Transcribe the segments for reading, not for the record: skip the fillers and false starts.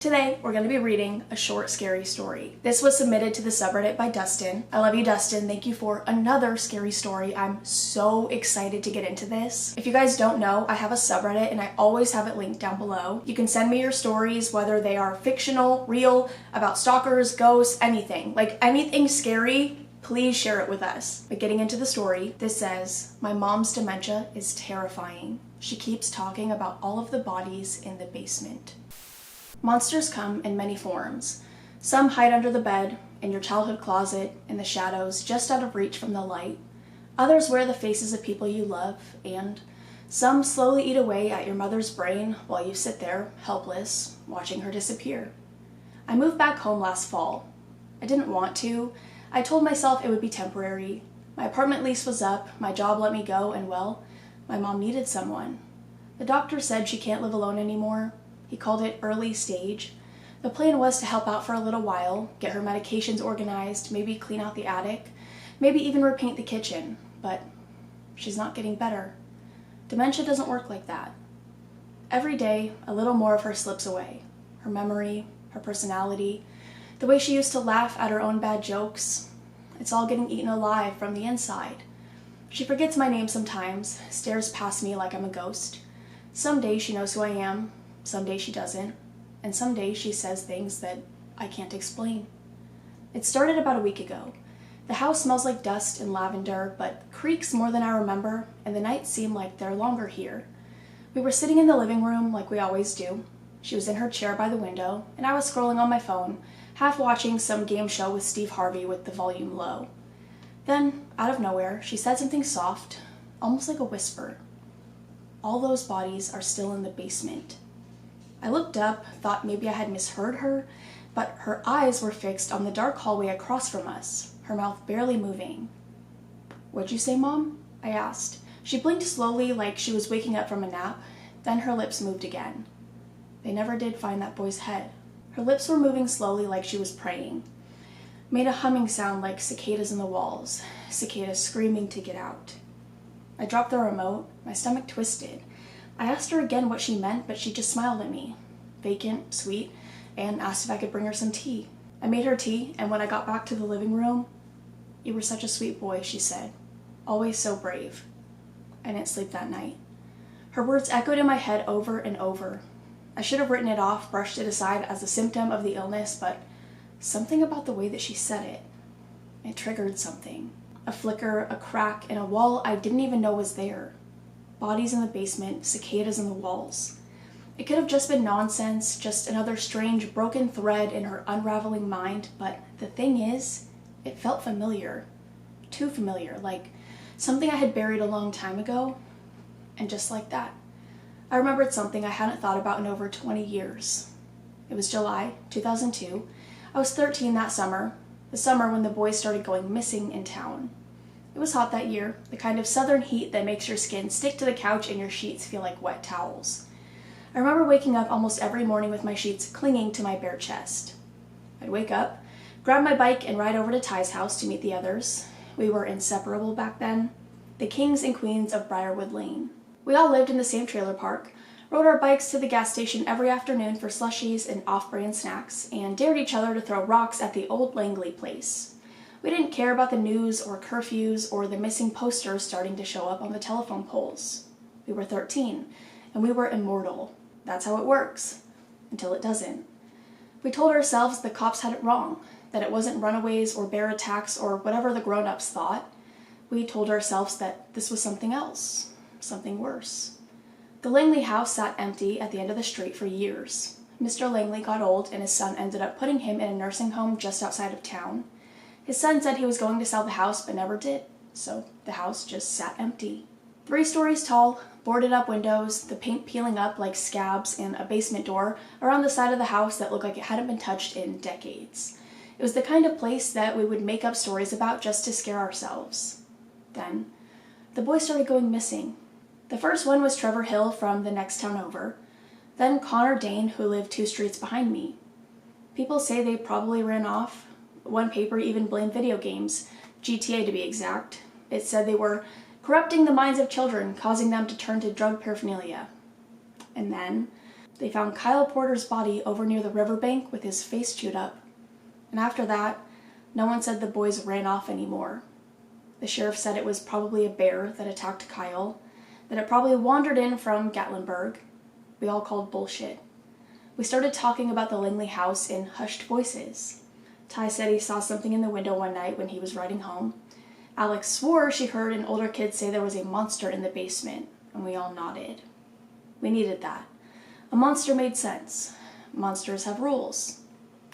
Today, we're going to be reading a short, scary story. This was submitted to the subreddit by Dustin. I love you, Dustin. Thank you for another scary story. I'm so excited to get into this. If you guys don't know, I have a subreddit and I always have it linked down below. You can send me your stories, whether they are fictional, real, about stalkers, ghosts, anything. Like anything scary, please share it with us. But getting into the story, this says, "My mom's dementia is terrifying. She keeps talking about all of the bodies in the basement." Monsters come in many forms. Some hide under the bed, in your childhood closet, in the shadows, just out of reach from the light. Others wear the faces of people you love, and some slowly eat away at your mother's brain while you sit there, helpless, watching her disappear. I moved back home last fall. I didn't want to. I told myself it would be temporary. My apartment lease was up, my job let me go, and well, my mom needed someone. The doctor said she can't live alone anymore. He called it early stage. The plan was to help out for a little while, get her medications organized, maybe clean out the attic, maybe even repaint the kitchen, but she's not getting better. Dementia doesn't work like that. Every day, a little more of her slips away. Her memory, her personality, the way she used to laugh at her own bad jokes, it's all getting eaten alive from the inside. She forgets my name sometimes, stares past me like I'm a ghost. Some days she knows who I am, some days she doesn't, and some days she says things that I can't explain. It started about a week ago. The house smells like dust and lavender, but creaks more than I remember, and the nights seem like they're longer here. We were sitting in the living room like we always do. She was in her chair by the window, and I was scrolling on my phone, half watching some game show with Steve Harvey with the volume low. Then, out of nowhere, she said something soft, almost like a whisper. "All those bodies are still in the basement." I looked up, thought maybe I had misheard her, but her eyes were fixed on the dark hallway across from us, her mouth barely moving. "What'd you say, Mom?" I asked. She blinked slowly like she was waking up from a nap, then her lips moved again. They never did find that boy's head. Her lips were moving slowly like she was praying. Made a humming sound like cicadas in the walls, cicadas screaming to get out. I dropped the remote, my stomach twisted. I asked her again what she meant, but she just smiled at me, vacant, sweet, and asked if I could bring her some tea. I made her tea, and when I got back to the living room, "You were such a sweet boy," she said. "Always so brave." I didn't sleep that night. Her words echoed in my head over and over. I should have written it off, brushed it aside as a symptom of the illness, but something about the way that she said it triggered something. A flicker, a crack, in a wall I didn't even know was there. Bodies in the basement, cicadas in the walls. It could have just been nonsense, just another strange broken thread in her unraveling mind, but the thing is, it felt familiar. Too familiar, like something I had buried a long time ago. And just like that, I remembered something I hadn't thought about in over 20 years. It was July 2002. I was 13 that summer, the summer when the boys started going missing in town. It was hot that year, the kind of southern heat that makes your skin stick to the couch and your sheets feel like wet towels. I remember waking up almost every morning with my sheets clinging to my bare chest. I'd wake up, grab my bike, and ride over to Ty's house to meet the others. We were inseparable back then, the kings and queens of Briarwood Lane. We all lived in the same trailer park, rode our bikes to the gas station every afternoon for slushies and off-brand snacks, and dared each other to throw rocks at the old Langley place. We didn't care about the news or curfews or the missing posters starting to show up on the telephone poles. We were 13, and we were immortal. That's how it works. Until it doesn't. We told ourselves the cops had it wrong, that it wasn't runaways or bear attacks or whatever the grown-ups thought. We told ourselves that this was something else, something worse. The Langley House sat empty at the end of the street for years. Mr. Langley got old, and his son ended up putting him in a nursing home just outside of town. His son said he was going to sell the house, but never did, so the house just sat empty. 3 stories tall, boarded up windows, the paint peeling up like scabs, and a basement door around the side of the house that looked like it hadn't been touched in decades. It was the kind of place that we would make up stories about just to scare ourselves. Then, the boys started going missing. The first one was Trevor Hill from the next town over, then Connor Dane, who lived 2 streets behind me. People say they probably ran off. One paper even blamed video games, GTA to be exact. It said they were corrupting the minds of children, causing them to turn to drug paraphernalia. And then They found Kyle Porter's body over near the riverbank with his face chewed up. And after that, no one said the boys ran off anymore. The sheriff said it was probably a bear that attacked Kyle, that it probably wandered in from Gatlinburg. We all called bullshit. We started talking about the Langley House in hushed voices. Ty said he saw something in the window one night when he was riding home. Alex swore she heard an older kid say there was a monster in the basement, and we all nodded. We needed that. A monster made sense. Monsters have rules.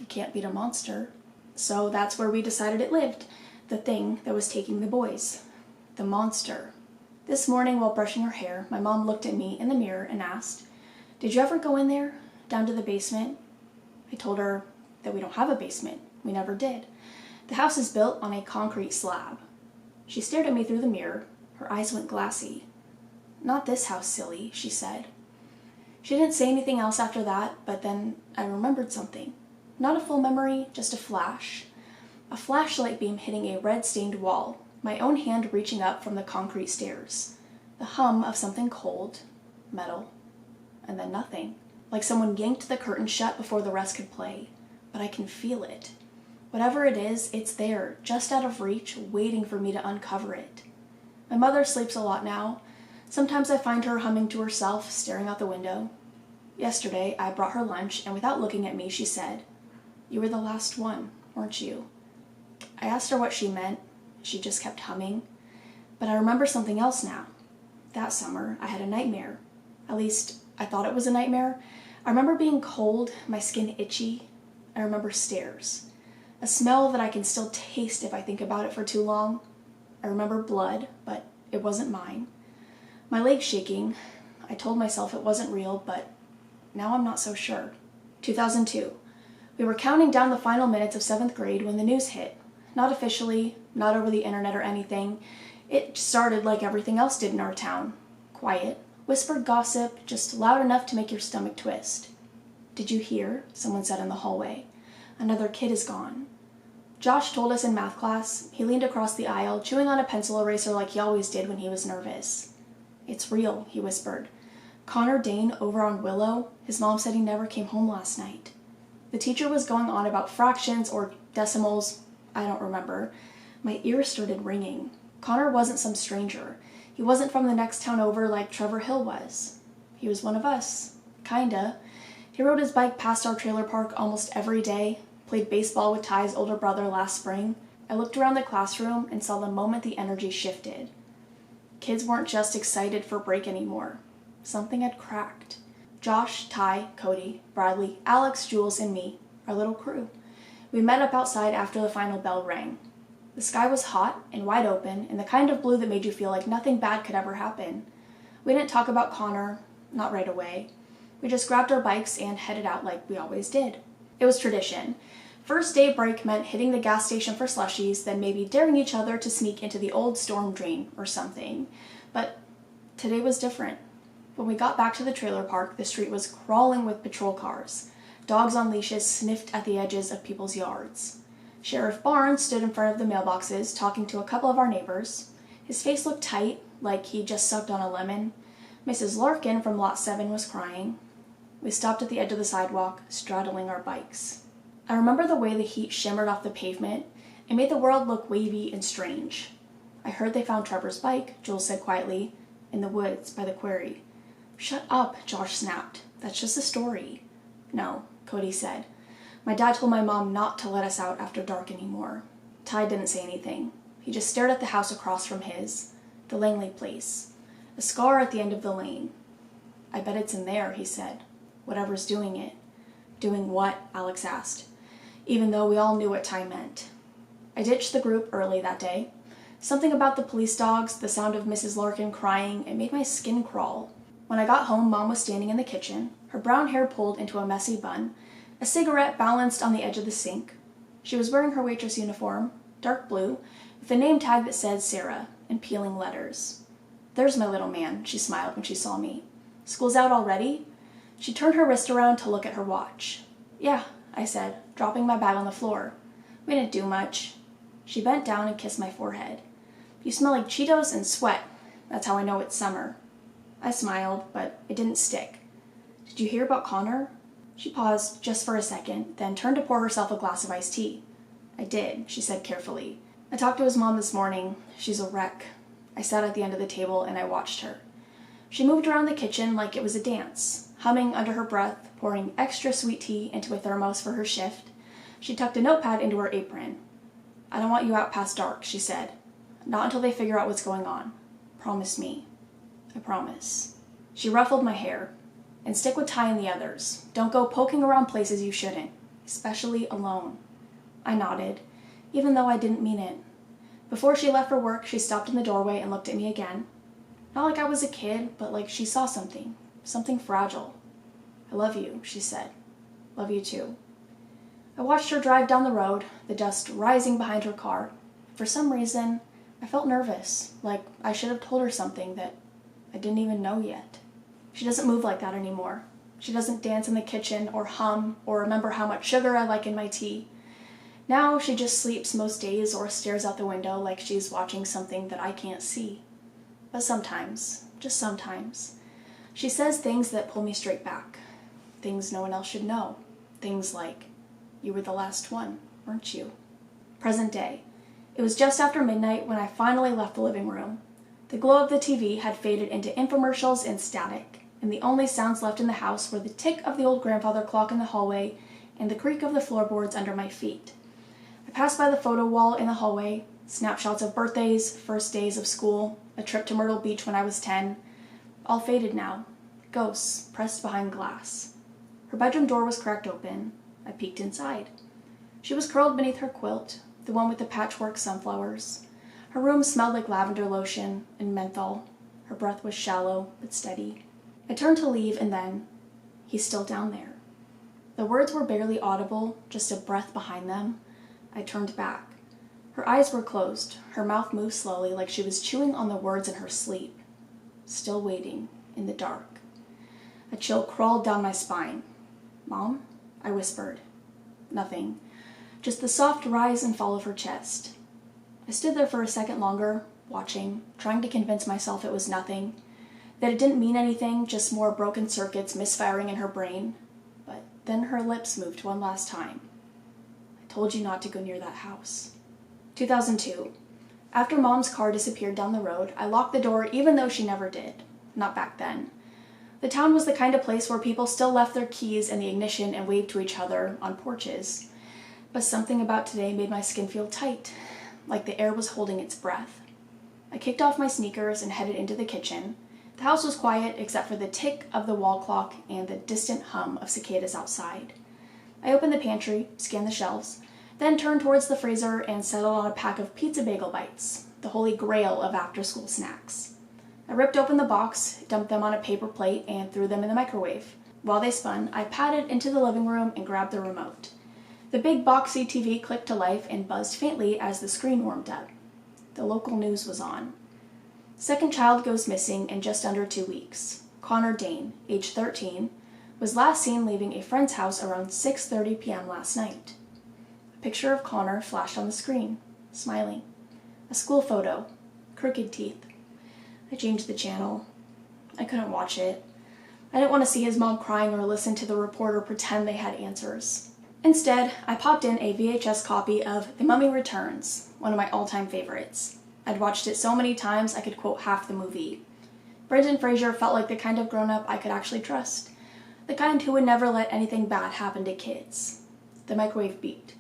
You can't beat a monster. So that's where we decided it lived, the thing that was taking the boys. The monster. This morning while brushing her hair, my mom looked at me in the mirror and asked, "Did you ever go in there, down to the basement?" I told her that we don't have a basement. We never did. The house is built on a concrete slab. She stared at me through the mirror. Her eyes went glassy. "Not this house, silly," she said. She didn't say anything else after that, but then I remembered something. Not a full memory, just a flash. A flashlight beam hitting a red-stained wall, my own hand reaching up from the concrete stairs. The hum of something cold, metal, and then nothing. Like someone yanked the curtain shut before the rest could play. But I can feel it. Whatever it is, it's there, just out of reach, waiting for me to uncover it. My mother sleeps a lot now. Sometimes I find her humming to herself, staring out the window. Yesterday, I brought her lunch, and without looking at me, she said, "You were the last one, weren't you?" I asked her what she meant. She just kept humming. But I remember something else now. That summer, I had a nightmare. At least, I thought it was a nightmare. I remember being cold, my skin itchy. I remember stairs. A smell that I can still taste if I think about it for too long. I remember blood, but it wasn't mine. My legs shaking. I told myself it wasn't real, but now I'm not so sure. 2002. We were counting down the final minutes of 7th grade when the news hit. Not officially, not over the internet or anything. It started like everything else did in our town. Quiet, whispered gossip, just loud enough to make your stomach twist. "Did you hear?" someone said in the hallway. "Another kid is gone." Josh told us in math class. He leaned across the aisle, chewing on a pencil eraser like he always did when he was nervous. "It's real," he whispered. "Connor Dane over on Willow, his mom said he never came home last night." The teacher was going on about fractions or decimals, I don't remember. My ears started ringing. Connor wasn't some stranger. He wasn't from the next town over like Trevor Hill was. He was one of us. Kinda. He rode his bike past our trailer park almost every day, played baseball with Ty's older brother last spring. I looked around the classroom and saw the moment the energy shifted. Kids weren't just excited for break anymore. Something had cracked. Josh, Ty, Cody, Bradley, Alex, Jules, and me, our little crew. We met up outside after the final bell rang. The sky was hot and wide open, and the kind of blue that made you feel like nothing bad could ever happen. We didn't talk about Connor, not right away. We just grabbed our bikes and headed out like we always did. It was tradition. First day break meant hitting the gas station for slushies, then maybe daring each other to sneak into the old storm drain or something. But today was different. When we got back to the trailer park, the street was crawling with patrol cars. Dogs on leashes sniffed at the edges of people's yards. Sheriff Barnes stood in front of the mailboxes, talking to a couple of our neighbors. His face looked tight, like he just sucked on a lemon. Mrs. Larkin from Lot 7 was crying. We stopped at the edge of the sidewalk, straddling our bikes. I remember the way the heat shimmered off the pavement. It made the world look wavy and strange. "I heard they found Trevor's bike," Jules said quietly, "in the woods by the quarry." "Shut up," Josh snapped. "That's just a story." "No," Cody said. "My dad told my mom not to let us out after dark anymore." Ty didn't say anything. He just stared at the house across from his, the Langley place, a scar at the end of the lane. "I bet it's in there," he said. "Whatever's doing it." "Doing what?" Alex asked, even though we all knew what Ty meant. I ditched the group early that day. Something about the police dogs, the sound of Mrs. Larkin crying, it made my skin crawl. When I got home, Mom was standing in the kitchen, her brown hair pulled into a messy bun, a cigarette balanced on the edge of the sink. She was wearing her waitress uniform, dark blue, with a name tag that said Sarah, in peeling letters. "There's my little man," she smiled when she saw me. "School's out already?" She turned her wrist around to look at her watch. "Yeah," I said, dropping my bag on the floor. "We didn't do much." She bent down and kissed my forehead. "You smell like Cheetos and sweat. That's how I know it's summer." I smiled, but it didn't stick. Did you hear about Connor? She paused just for a second, then turned to pour herself a glass of iced tea. I did, she said carefully. I talked to his mom this morning. She's a wreck. I sat at the end of the table and I watched her. She moved around the kitchen like it was a dance, humming under her breath, pouring extra sweet tea into a thermos for her shift. She tucked a notepad into her apron. I don't want you out past dark, she said. Not until they figure out what's going on. Promise me. I promise. She ruffled my hair. And stick with Ty and the others. Don't go poking around places you shouldn't, especially alone. I nodded, even though I didn't mean it. Before she left for work, she stopped in the doorway and looked at me again. Not like I was a kid, but like she saw something fragile. I love you, she said. Love you too. I watched her drive down the road, the dust rising behind her car. For some reason, I felt nervous, like I should have told her something that I didn't even know yet. She doesn't move like that anymore. She doesn't dance in the kitchen or hum or remember how much sugar I like in my tea. Now she just sleeps most days or stares out the window like she's watching something that I can't see. But sometimes, just sometimes, she says things that pull me straight back. Things no one else should know. Things like, you were the last one, weren't you? Present day. It was just after midnight when I finally left the living room. The glow of the TV had faded into infomercials and static, and the only sounds left in the house were the tick of the old grandfather clock in the hallway and the creak of the floorboards under my feet. I passed by the photo wall in the hallway, snapshots of birthdays, first days of school, a trip to Myrtle Beach when I was 10. All faded now, ghosts pressed behind glass. Her bedroom door was cracked open. I peeked inside. She was curled beneath her quilt, the one with the patchwork sunflowers. Her room smelled like lavender lotion and menthol. Her breath was shallow but steady. I turned to leave and then, he's still down there. The words were barely audible, just a breath behind them. I turned back. Her eyes were closed. Her mouth moved slowly like she was chewing on the words in her sleep. Still waiting, in the dark. A chill crawled down my spine. Mom? I whispered. Nothing. Just the soft rise and fall of her chest. I stood there for a second longer, watching, trying to convince myself it was nothing, that it didn't mean anything, just more broken circuits misfiring in her brain. But then her lips moved one last time. I told you not to go near that house. 2002. After Mom's car disappeared down the road, I locked the door even though she never did. Not back then. The town was the kind of place where people still left their keys in the ignition and waved to each other on porches. But something about today made my skin feel tight, like the air was holding its breath. I kicked off my sneakers and headed into the kitchen. The house was quiet except for the tick of the wall clock and the distant hum of cicadas outside. I opened the pantry, scanned the shelves, then turned towards the freezer and settled on a pack of pizza bagel bites, the holy grail of after-school snacks. I ripped open the box, dumped them on a paper plate, and threw them in the microwave. While they spun, I padded into the living room and grabbed the remote. The big boxy TV clicked to life and buzzed faintly as the screen warmed up. The local news was on. Second child goes missing in just under 2 weeks. Connor Dane, age 13, was last seen leaving a friend's house around 6:30 p.m. last night. A picture of Connor flashed on the screen, smiling. A school photo, crooked teeth. I changed the channel. I couldn't watch it. I didn't want to see his mom crying or listen to the reporter pretend they had answers. Instead, I popped in a VHS copy of The Mummy Returns, one of my all-time favorites. I'd watched it so many times I could quote half the movie. Brendan Fraser felt like the kind of grown-up I could actually trust. The kind who would never let anything bad happen to kids. The microwave beeped.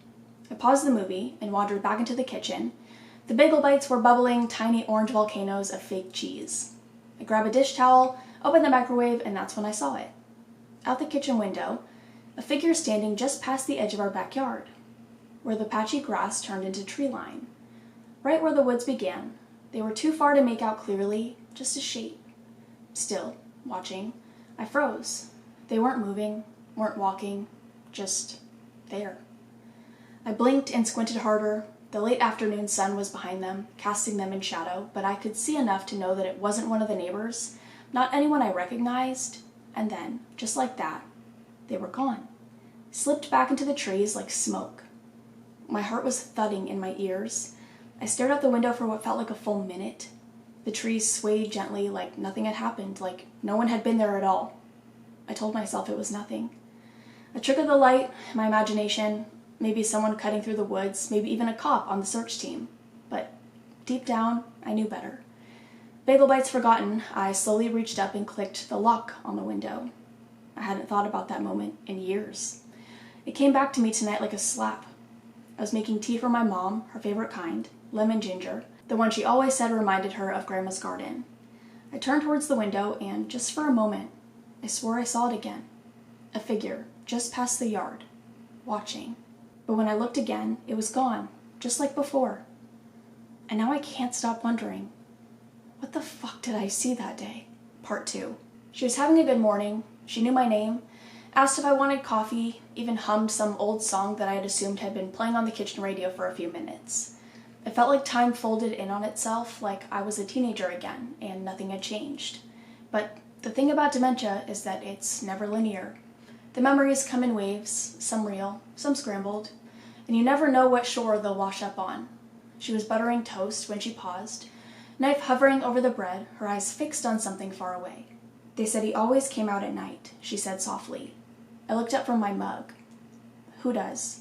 I paused the movie and wandered back into the kitchen. The bagel bites were bubbling tiny orange volcanoes of fake cheese. I grabbed a dish towel, opened the microwave, and that's when I saw it. Out the kitchen window, a figure standing just past the edge of our backyard, where the patchy grass turned into tree line. Right where the woods began, they were too far to make out clearly, just a shape. Still, watching, I froze. They weren't moving, weren't walking, just there. I blinked and squinted harder. The late afternoon sun was behind them, casting them in shadow, but I could see enough to know that it wasn't one of the neighbors, not anyone I recognized, and then, just like that, they were gone, slipped back into the trees like smoke. My heart was thudding in my ears. I stared out the window for what felt like a full minute. The trees swayed gently like nothing had happened, like no one had been there at all. I told myself it was nothing. A trick of the light, my imagination, maybe someone cutting through the woods, maybe even a cop on the search team. But deep down, I knew better. Bagel bites forgotten, I slowly reached up and clicked the lock on the window. I hadn't thought about that moment in years. It came back to me tonight like a slap. I was making tea for my mom, her favorite kind, lemon ginger, the one she always said reminded her of Grandma's garden. I turned towards the window and, just for a moment, I swore I saw it again. A figure, just past the yard, watching. But when I looked again, it was gone, just like before. And now I can't stop wondering, what the fuck did I see that day? Part 2. She was having a good morning. She knew my name, asked if I wanted coffee, even hummed some old song that I had assumed had been playing on the kitchen radio for a few minutes. It felt like time folded in on itself, like I was a teenager again, and nothing had changed. But the thing about dementia is that it's never linear. The memories come in waves, some real, some scrambled, and you never know what shore they'll wash up on. She was buttering toast when she paused, knife hovering over the bread, her eyes fixed on something far away. They said he always came out at night, she said softly. I looked up from my mug. Who does?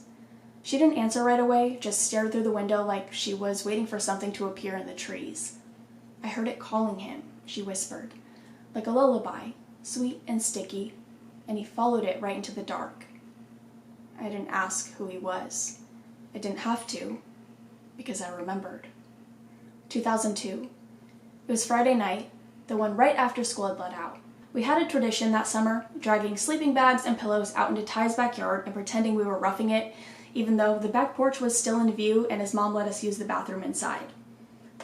She didn't answer right away, just stared through the window like she was waiting for something to appear in the trees. I heard it calling him, she whispered, like a lullaby, sweet and sticky, and he followed it right into the dark. I didn't ask who he was. I didn't have to, because I remembered. 2002. It was Friday night, the one right after school had let out. We had a tradition that summer, dragging sleeping bags and pillows out into Ty's backyard and pretending we were roughing it, even though the back porch was still in view and his mom let us use the bathroom inside.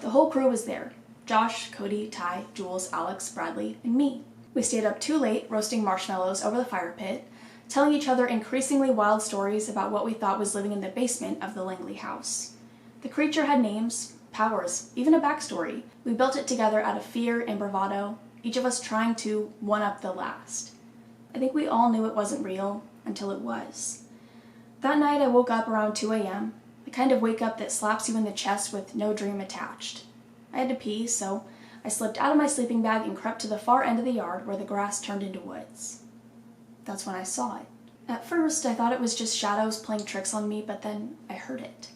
The whole crew was there. Josh, Cody, Ty, Jules, Alex, Bradley, and me. We stayed up too late roasting marshmallows over the fire pit, telling each other increasingly wild stories about what we thought was living in the basement of the Langley House. The creature had names, powers, even a backstory. We built it together out of fear and bravado, each of us trying to one-up the last. I think we all knew it wasn't real until it was. That night I woke up around 2 a.m., the kind of wake-up that slaps you in the chest with no dream attached. I had to pee, so I slipped out of my sleeping bag and crept to the far end of the yard where the grass turned into woods. That's when I saw it. At first, I thought it was just shadows playing tricks on me, but then I heard it.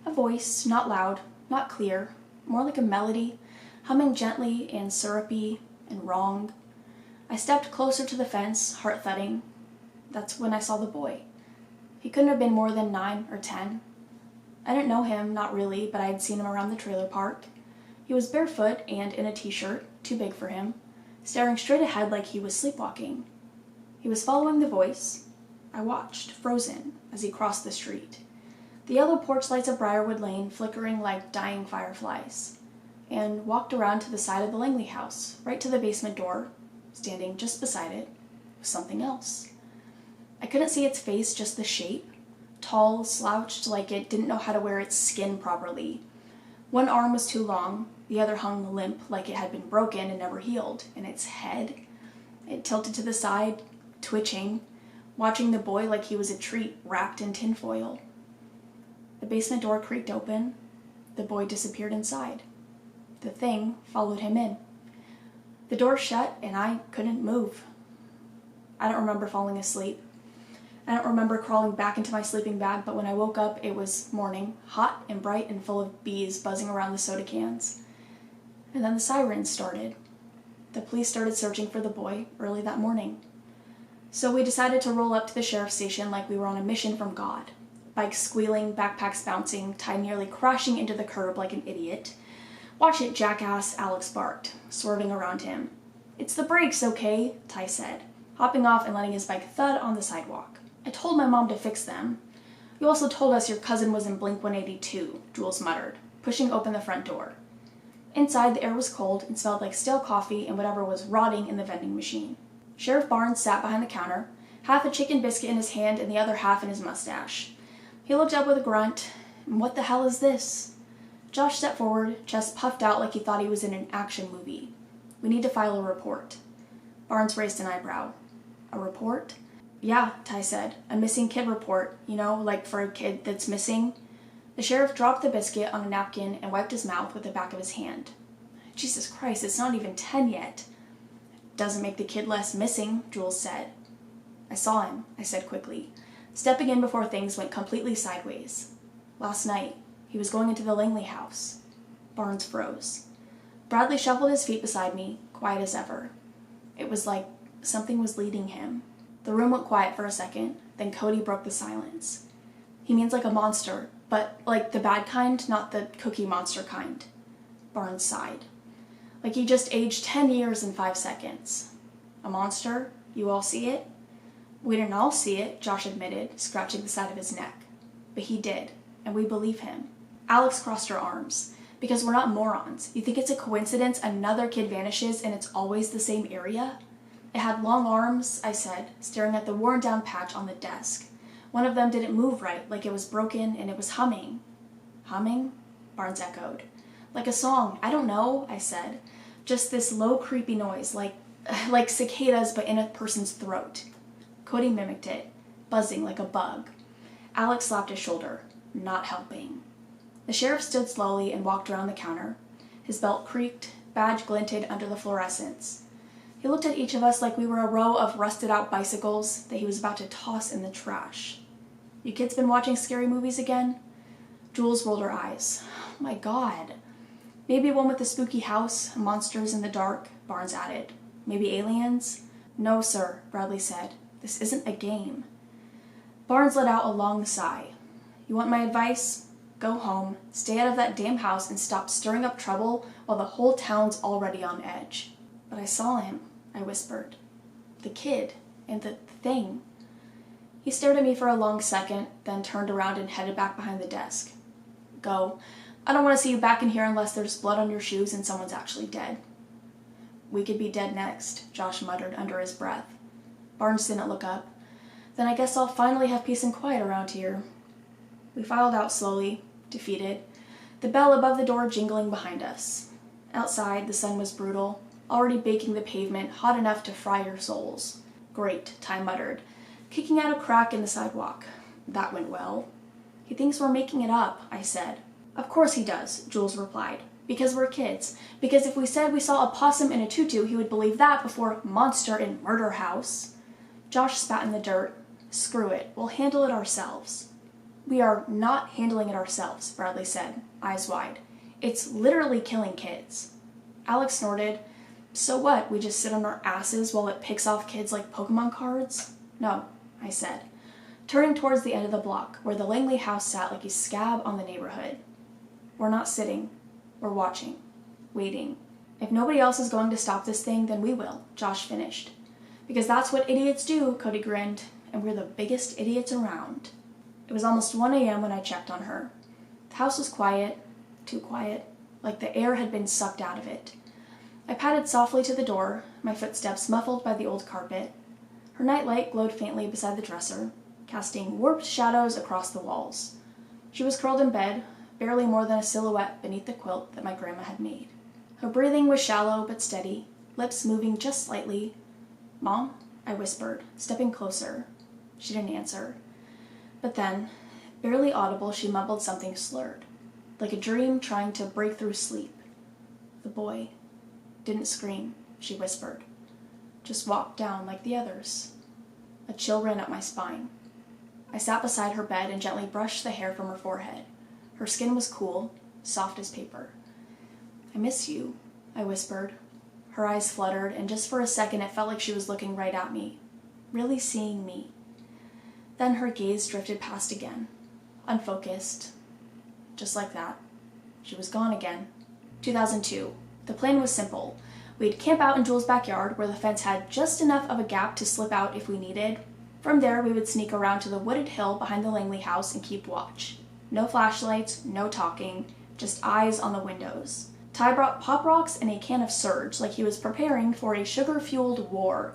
A voice, not loud, not clear, more like a melody, humming gently and syrupy and wrong. I stepped closer to the fence, heart thudding. That's when I saw the boy. He couldn't have been more than 9 or 10. I didn't know him, not really, but I had seen him around the trailer park. He was barefoot and in a t-shirt, too big for him, staring straight ahead like he was sleepwalking. He was following the voice. I watched, frozen, as he crossed the street. The yellow porch lights of Briarwood Lane flickering like dying fireflies, and walked around to the side of the Langley house, right to the basement door. Standing just beside it was something else. I couldn't see its face, just the shape. Tall, slouched like it didn't know how to wear its skin properly. One arm was too long, the other hung limp like it had been broken and never healed, and its head, it tilted to the side, twitching, watching the boy like he was a treat wrapped in tinfoil. The basement door creaked open. The boy disappeared inside. The thing followed him in. The door shut and I couldn't move. I don't remember falling asleep. I don't remember crawling back into my sleeping bag, but when I woke up, it was morning, hot and bright and full of bees buzzing around the soda cans. And then the sirens started. The police started searching for the boy early that morning. So we decided to roll up to the sheriff's station like we were on a mission from God. Bikes squealing, backpacks bouncing, Ty nearly crashing into the curb like an idiot. "Watch it, jackass," Alex barked, swerving around him. "It's the brakes, okay?" Ty said, hopping off and letting his bike thud on the sidewalk. "I told my mom to fix them." "You also told us your cousin was in Blink 182, Jules muttered, pushing open the front door. Inside, the air was cold and smelled like stale coffee and whatever was rotting in the vending machine. Sheriff Barnes sat behind the counter, half a chicken biscuit in his hand and the other half in his mustache. He looked up with a grunt. "What the hell is this?" Josh stepped forward, chest puffed out like he thought he was in an action movie. "We need to file a report." Barnes raised an eyebrow. "A report?" "Yeah," Ty said. "A missing kid report, like for a kid that's missing." The sheriff dropped the biscuit on a napkin and wiped his mouth with the back of his hand. "Jesus Christ, it's not even 10 yet." "Doesn't make the kid less missing," Jules said. I saw him, I said quickly, stepping in before things went completely sideways. Last night, he was going into the Langley House. Barnes froze. Bradley shuffled his feet beside me, quiet as ever. It was like something was leading him. The room went quiet for a second, then Cody broke the silence. He means like a monster, but like the bad kind, not the Cookie Monster kind. Barnes sighed. Like he just aged 10 years in 5 seconds. A monster? You all see it? We didn't all see it, Josh admitted, scratching the side of his neck. But he did, and we believe him. Alex crossed her arms. Because we're not morons. You think it's a coincidence another kid vanishes and it's always the same area? It had long arms, I said, staring at the worn down patch on the desk. One of them didn't move right, like it was broken, and it was humming. Humming? Barnes echoed. Like a song. I don't know, I said. Just this low, creepy noise, like cicadas but in a person's throat. Cody mimicked it, buzzing like a bug. Alex slapped his shoulder, not helping. The sheriff stood slowly and walked around the counter. His belt creaked, badge glinted under the fluorescence. He looked at each of us like we were a row of rusted-out bicycles that he was about to toss in the trash. You kids been watching scary movies again? Jules rolled her eyes. Oh my God. Maybe one with the spooky house, monsters in the dark, Barnes added. Maybe aliens? No, sir, Bradley said. This isn't a game. Barnes let out a long sigh. You want my advice? Go home, stay out of that damn house, and stop stirring up trouble while the whole town's already on edge. But I saw him, I whispered. The kid, and the thing. He stared at me for a long second, then turned around and headed back behind the desk. Go. I don't want to see you back in here unless there's blood on your shoes and someone's actually dead. We could be dead next, Josh muttered under his breath. Barnes didn't look up. Then I guess I'll finally have peace and quiet around here. We filed out slowly, defeated, the bell above the door jingling behind us. Outside, the sun was brutal, already baking the pavement hot enough to fry your souls. Great, Ty muttered, kicking out a crack in the sidewalk. That went well. He thinks we're making it up, I said. Of course he does, Jules replied. Because we're kids. Because if we said we saw a possum in a tutu, he would believe that before monster in murder house. Josh spat in the dirt. Screw it, we'll handle it ourselves. We are not handling it ourselves, Bradley said, eyes wide. It's literally killing kids. Alex snorted. So what, we just sit on our asses while it picks off kids like Pokemon cards? No, I said, turning towards the end of the block, where the Langley House sat like a scab on the neighborhood. We're not sitting. We're watching. Waiting. If nobody else is going to stop this thing, then we will, Josh finished. Because that's what idiots do, Cody grinned, and we're the biggest idiots around. It was almost 1 a.m. when I checked on her. The house was quiet, too quiet, like the air had been sucked out of it. I padded softly to the door, my footsteps muffled by the old carpet. Her nightlight glowed faintly beside the dresser, casting warped shadows across the walls. She was curled in bed, barely more than a silhouette beneath the quilt that my grandma had made. Her breathing was shallow but steady, lips moving just slightly. Mom? I whispered, stepping closer. She didn't answer. But then, barely audible, she mumbled something slurred, like a dream trying to break through sleep. The boy didn't scream, she whispered. Just walked down like the others. A chill ran up my spine. I sat beside her bed and gently brushed the hair from her forehead. Her skin was cool, soft as paper. I miss you, I whispered. Her eyes fluttered, and just for a second it felt like she was looking right at me, really seeing me. Then her gaze drifted past again, unfocused. Just like that. She was gone again. 2002. The plan was simple. We'd camp out in Jules' backyard where the fence had just enough of a gap to slip out if we needed. From there, we would sneak around to the wooded hill behind the Langley house and keep watch. No flashlights, no talking, just eyes on the windows. Ty brought Pop Rocks and a can of Surge like he was preparing for a sugar-fueled war.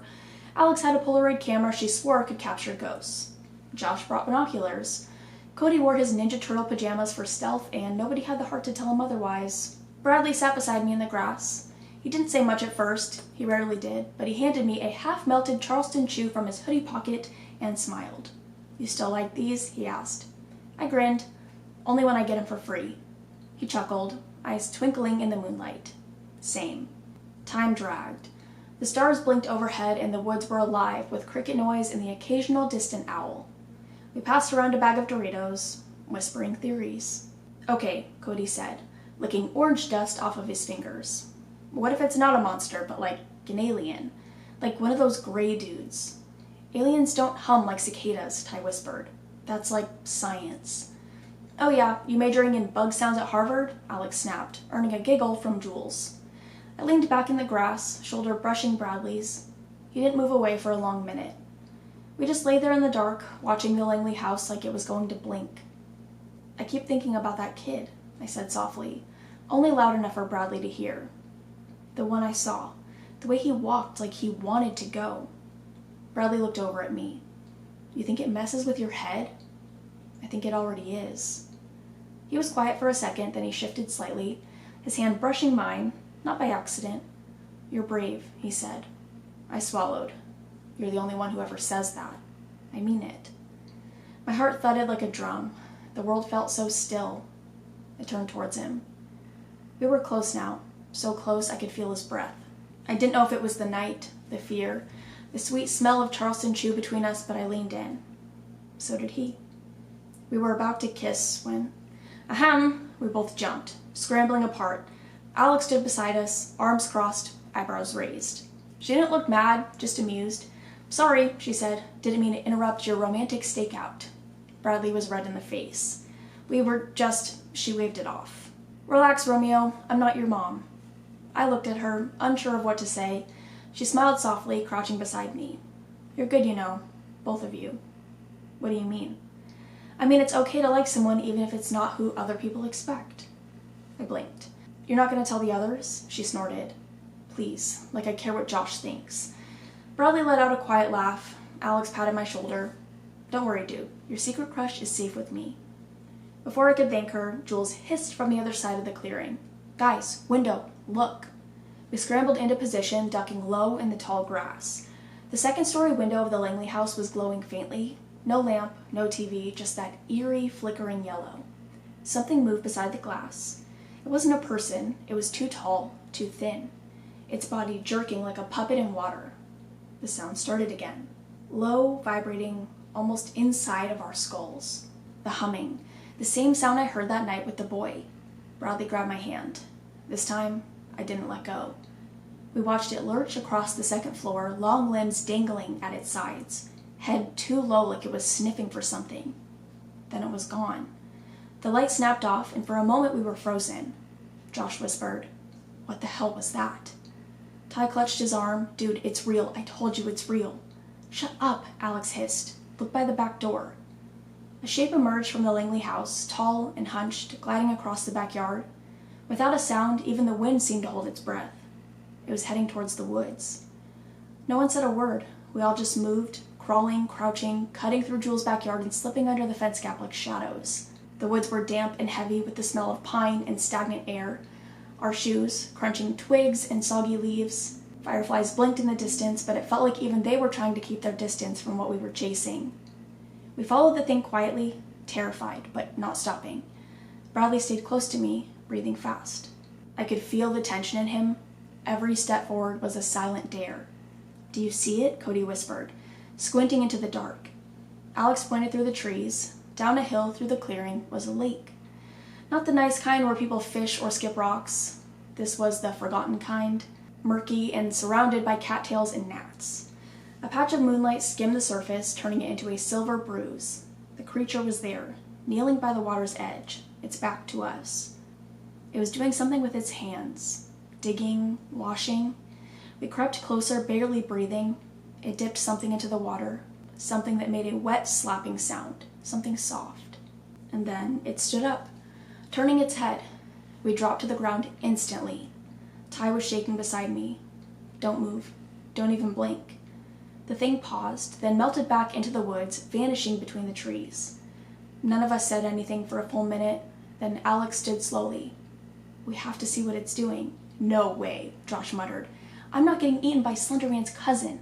Alex had a Polaroid camera she swore could capture ghosts. Josh brought binoculars. Cody wore his Ninja Turtle pajamas for stealth, and nobody had the heart to tell him otherwise. Bradley sat beside me in the grass. He didn't say much at first, he rarely did, but he handed me a half-melted Charleston chew from his hoodie pocket and smiled. You still like these? He asked. I grinned. Only when I get them for free. He chuckled, eyes twinkling in the moonlight. Same. Time dragged. The stars blinked overhead and the woods were alive with cricket noise and the occasional distant owl. We passed around a bag of Doritos, whispering theories. Okay, Cody said, licking orange dust off of his fingers. What if it's not a monster, but like an alien? Like one of those gray dudes. Aliens don't hum like cicadas, Ty whispered. That's like science. Oh yeah, you majoring in bug sounds at Harvard? Alex snapped, earning a giggle from Jules. I leaned back in the grass, shoulder brushing Bradley's. He didn't move away for a long minute. We just lay there in the dark, watching the Langley house like it was going to blink. I keep thinking about that kid, I said softly, only loud enough for Bradley to hear. The one I saw, the way he walked like he wanted to go. Bradley looked over at me. You think it messes with your head? I think it already is. He was quiet for a second, then he shifted slightly, his hand brushing mine, not by accident. You're brave, he said. I swallowed. You're the only one who ever says that. I mean it. My heart thudded like a drum. The world felt so still. I turned towards him. We were close now, so close I could feel his breath. I didn't know if it was the night, the fear, the sweet smell of Charleston chew between us, but I leaned in. So did he. We were about to kiss when, ahem, we both jumped, scrambling apart. Alex stood beside us, arms crossed, eyebrows raised. She didn't look mad, just amused. Sorry, she said. Didn't mean to interrupt your romantic stakeout. Bradley was red in the face. She waved it off. Relax, Romeo. I'm not your mom. I looked at her, unsure of what to say. She smiled softly, crouching beside me. You're good, you know. Both of you. What do you mean? I mean, it's okay to like someone even if it's not who other people expect. I blinked. You're not going to tell the others? She snorted. Please, like I care what Josh thinks. Bradley let out a quiet laugh. Alex patted my shoulder. Don't worry, dude. Your secret crush is safe with me. Before I could thank her, Jules hissed from the other side of the clearing. Guys, window, look. We scrambled into position, ducking low in the tall grass. The second-story window of the Langley house was glowing faintly. No lamp, no TV, just that eerie, flickering yellow. Something moved beside the glass. It wasn't a person. It was too tall, too thin. Its body jerking like a puppet in water. The sound started again. Low, vibrating, almost inside of our skulls. The humming. The same sound I heard that night with the boy. Bradley grabbed my hand. This time, I didn't let go. We watched it lurch across the second floor, long limbs dangling at its sides, head too low like it was sniffing for something. Then it was gone. The light snapped off, and for a moment we were frozen. Josh whispered, What the hell was that? Ty clutched his arm. Dude, it's real. I told you it's real. Shut up, Alex hissed. Look by the back door. A shape emerged from the Langley house, tall and hunched, gliding across the backyard. Without a sound, even the wind seemed to hold its breath. It was heading towards the woods. No one said a word. We all just moved, crawling, crouching, cutting through Jules' backyard and slipping under the fence gap like shadows. The woods were damp and heavy with the smell of pine and stagnant air. Our shoes, crunching twigs and soggy leaves. Fireflies blinked in the distance, but it felt like even they were trying to keep their distance from what we were chasing. We followed the thing quietly, terrified, but not stopping. Bradley stayed close to me, breathing fast. I could feel the tension in him. Every step forward was a silent dare. Do you see it? Cody whispered, squinting into the dark. Alex pointed through the trees. Down a hill through the clearing was a lake. Not the nice kind where people fish or skip rocks. This was the forgotten kind, murky and surrounded by cattails and gnats. A patch of moonlight skimmed the surface, turning it into a silver bruise. The creature was there, kneeling by the water's edge, its back to us. It was doing something with its hands, digging, washing. We crept closer, barely breathing. It dipped something into the water, something that made a wet, slapping sound, something soft. And then it stood up, turning its head. We dropped to the ground instantly. Ty was shaking beside me. Don't move. Don't even blink. The thing paused, then melted back into the woods, vanishing between the trees. None of us said anything for a full minute. Then Alex stood slowly. We have to see what it's doing. No way, Josh muttered. I'm not getting eaten by Slenderman's cousin.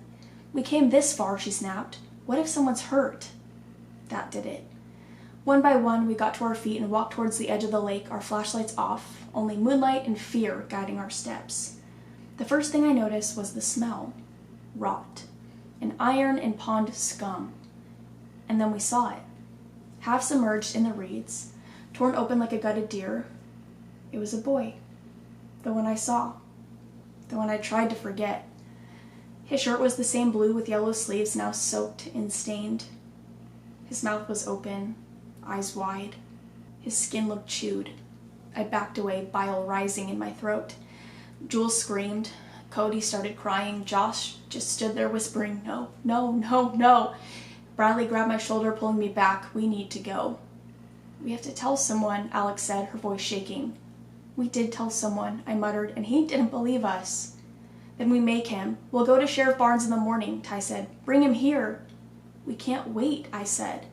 We came this far, she snapped. What if someone's hurt? That did it. One by one, we got to our feet and walked towards the edge of the lake, our flashlights off, only moonlight and fear guiding our steps. The first thing I noticed was the smell. Rot. An iron and pond scum. And then we saw it. Half submerged in the reeds, torn open like a gutted deer. It was a boy. The one I saw. The one I tried to forget. His shirt was the same blue with yellow sleeves, now soaked and stained. His mouth was open, eyes wide. His skin looked chewed. I backed away, bile rising in my throat. Jules screamed. Cody started crying. Josh just stood there whispering, "No, no, no, no." Bradley grabbed my shoulder, pulling me back. "We need to go." "We have to tell someone," Alex said, her voice shaking. "We did tell someone," I muttered, "and he didn't believe us." "Then we make him. We'll go to Sheriff Barnes in the morning," Ty said. "Bring him here." "We can't wait," I said.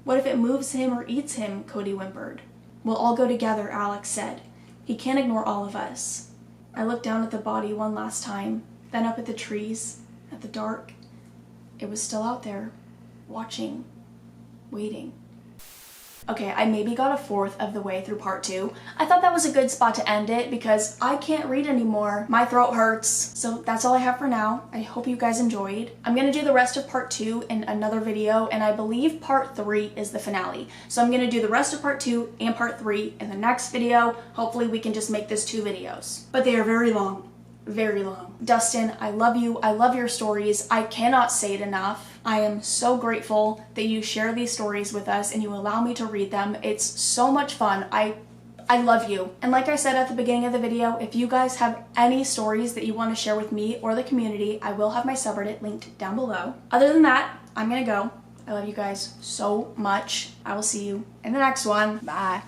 "What if it moves him or eats him?" Cody whimpered. "We'll all go together," Alex said. "He can't ignore all of us." I looked down at the body one last time, then up at the trees, at the dark. It was still out there, watching, waiting. Okay, I maybe got a fourth of the way through part 2. I thought that was a good spot to end it because I can't read anymore. My throat hurts. So that's all I have for now. I hope you guys enjoyed. I'm gonna do the rest of part 2 in another video, and I believe part 3 is the finale. So I'm gonna do the rest of part 2 and part 3 in the next video. Hopefully we can just make this 2 videos. But they are very long. Very long. Dustin, I love you. I love your stories. I cannot say it enough. I am so grateful that you share these stories with us and you allow me to read them. It's so much fun. I love you. And like I said at the beginning of the video, if you guys have any stories that you want to share with me or the community, I will have my subreddit linked down below. Other than that, I'm gonna go. I love you guys so much. I will see you in the next one. Bye.